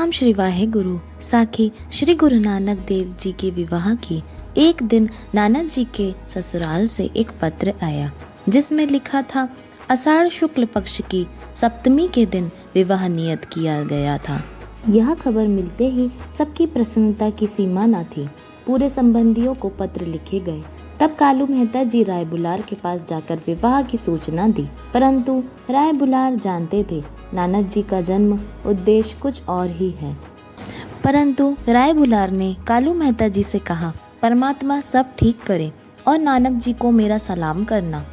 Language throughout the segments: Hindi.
नाम श्री वाहेगुरु। साखी श्री गुरु नानक देव जी के विवाह की। एक दिन नानक जी के ससुराल से एक पत्र आया जिसमें लिखा था, आषाढ़ शुक्ल पक्ष की सप्तमी के दिन विवाह नियत किया गया था। यह खबर मिलते ही सबकी प्रसन्नता की सीमा न थी। पूरे संबंधियों को पत्र लिखे गए। तब कालू मेहता जी राय बुलार के पास जाकर विवाह की सूचना दी, परंतु राय बुलार जानते थे नानक जी का जन्म उद्देश्य कुछ और ही है। परंतु राय बुलार ने कालू मेहता जी से कहा, परमात्मा सब ठीक करे और नानक जी को मेरा सलाम करना।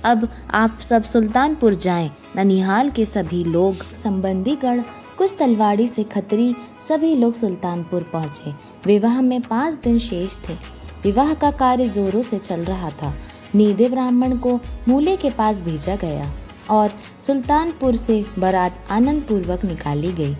अब आप सब सुल्तानपुर जाएं। ननिहाल के सभी लोग, संबंधीगण, कुछ तलवाड़ी से खत्री, सभी लोग सुल्तानपुर पहुँचे। विवाह में 5 दिन शेष थे। विवाह का कार्य जोरों से चल रहा था। नीदे ब्राह्मण को मूले के पास भेजा गया और सुल्तानपुर से बारात आनंद पूर्वक निकाली गई।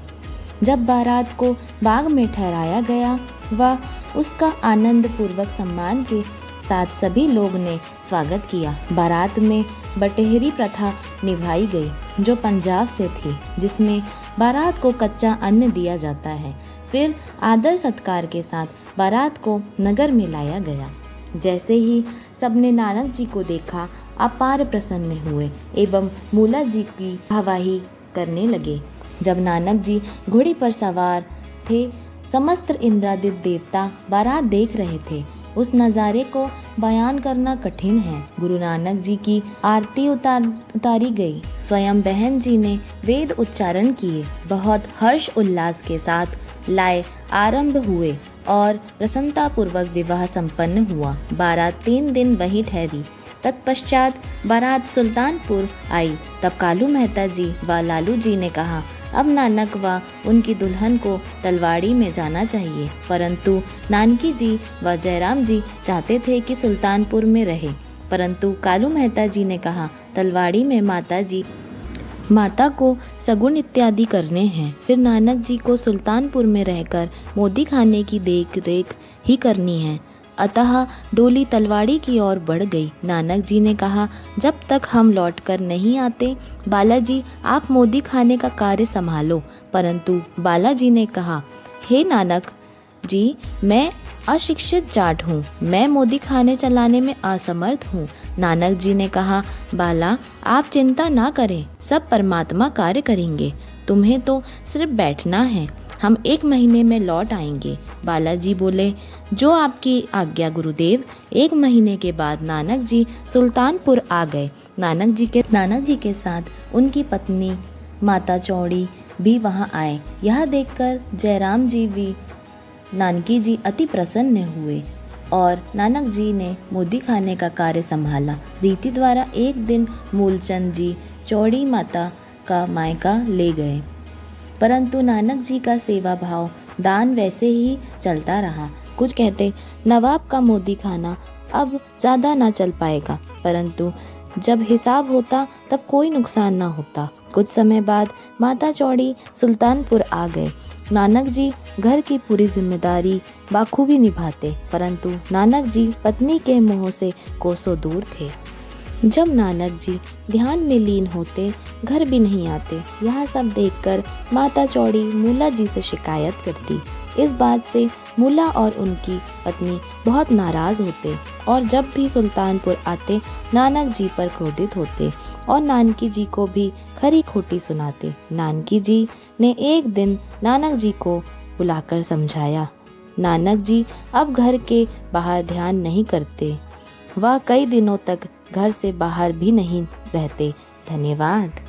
जब बारात को बाग में ठहराया गया व उसका आनंद पूर्वक सम्मान के साथ सभी लोग ने स्वागत किया। बारात में बटेहरी प्रथा निभाई गई जो पंजाब से थी, जिसमें बारात को कच्चा अन्न दिया जाता है। फिर आदर सत्कार के साथ बारात को नगर में लाया गया। जैसे ही सबने नानक जी को देखा, अपार प्रसन्न हुए एवं मूला जी की हवाही करने लगे। जब नानक जी घोड़ी पर सवार थे, समस्त इंद्रादित्य देवता बारात देख रहे थे। उस नज़ारे को बयान करना कठिन है। गुरु नानक जी की आरती उतारी गई। स्वयं बहन जी ने वेद उच्चारण किए। बहुत हर्ष उल्लास के साथ लाए आरंभ हुए और प्रसन्नता पूर्वक विवाह संपन्न हुआ। बारात 3 दिन वहीं ठहरी। तत्पश्चात बारात सुल्तानपुर आई। तब कालू मेहता जी व लालू जी ने कहा, अब नानक व उनकी दुल्हन को तलवाड़ी में जाना चाहिए। परंतु नानकी जी व जयराम जी चाहते थे कि सुल्तानपुर में रहे। परंतु कालू मेहता जी ने कहा, तलवाड़ी में माता को सगुन इत्यादि करने हैं। फिर नानक जी को सुल्तानपुर में रहकर मोदी खाने की देख रेख ही करनी है। अतः डोली तलवाड़ी की ओर बढ़ गई। नानक जी ने कहा, जब तक हम लौटकर नहीं आते, बालाजी आप मोदी खाने का कार्य संभालो। परंतु बालाजी ने कहा, हे नानक जी, मैं अशिक्षित जाट हूँ, मैं मोदी खाने चलाने में असमर्थ हूँ। नानक जी ने कहा, बाला आप चिंता ना करें, सब परमात्मा कार्य करेंगे, तुम्हें तो सिर्फ बैठना है, हम 1 महीने में लौट आएंगे। बालाजी बोले, जो आपकी आज्ञा गुरुदेव। 1 महीने के बाद नानक जी सुल्तानपुर आ गए। नानक जी के साथ उनकी पत्नी माता चौड़ी भी वहां आए। यह देखकर जयराम जी भी नानकी जी अति प्रसन्न हुए और नानक जी ने मोदी खाने का कार्य संभाला। रीति द्वारा एक दिन मूलचंद जी चौड़ी माता का मायका ले गए, परंतु नानक जी का सेवा भाव दान वैसे ही चलता रहा। कुछ कहते नवाब का मोदी खाना अब ज़्यादा ना चल पाएगा, परंतु जब हिसाब होता तब कोई नुकसान ना होता। कुछ समय बाद माता चौड़ी सुल्तानपुर आ गए। नानक जी घर की पूरी जिम्मेदारी बाखूबी निभाते, परंतु नानक जी पत्नी के मोह से कोसों दूर थे। जब नानक जी ध्यान में लीन होते, घर भी नहीं आते। यह सब देखकर माता चौड़ी मूला जी से शिकायत करती। इस बात से मूला और उनकी पत्नी बहुत नाराज होते और जब भी सुल्तानपुर आते नानक जी पर क्रोधित होते और नानकी जी को भी खरी खोटी सुनाते। नानकी जी ने एक दिन नानक जी को बुलाकर समझाया। नानक जी अब घर के बाहर ध्यान नहीं करते। वह कई दिनों तक घर से बाहर भी नहीं रहते। धन्यवाद।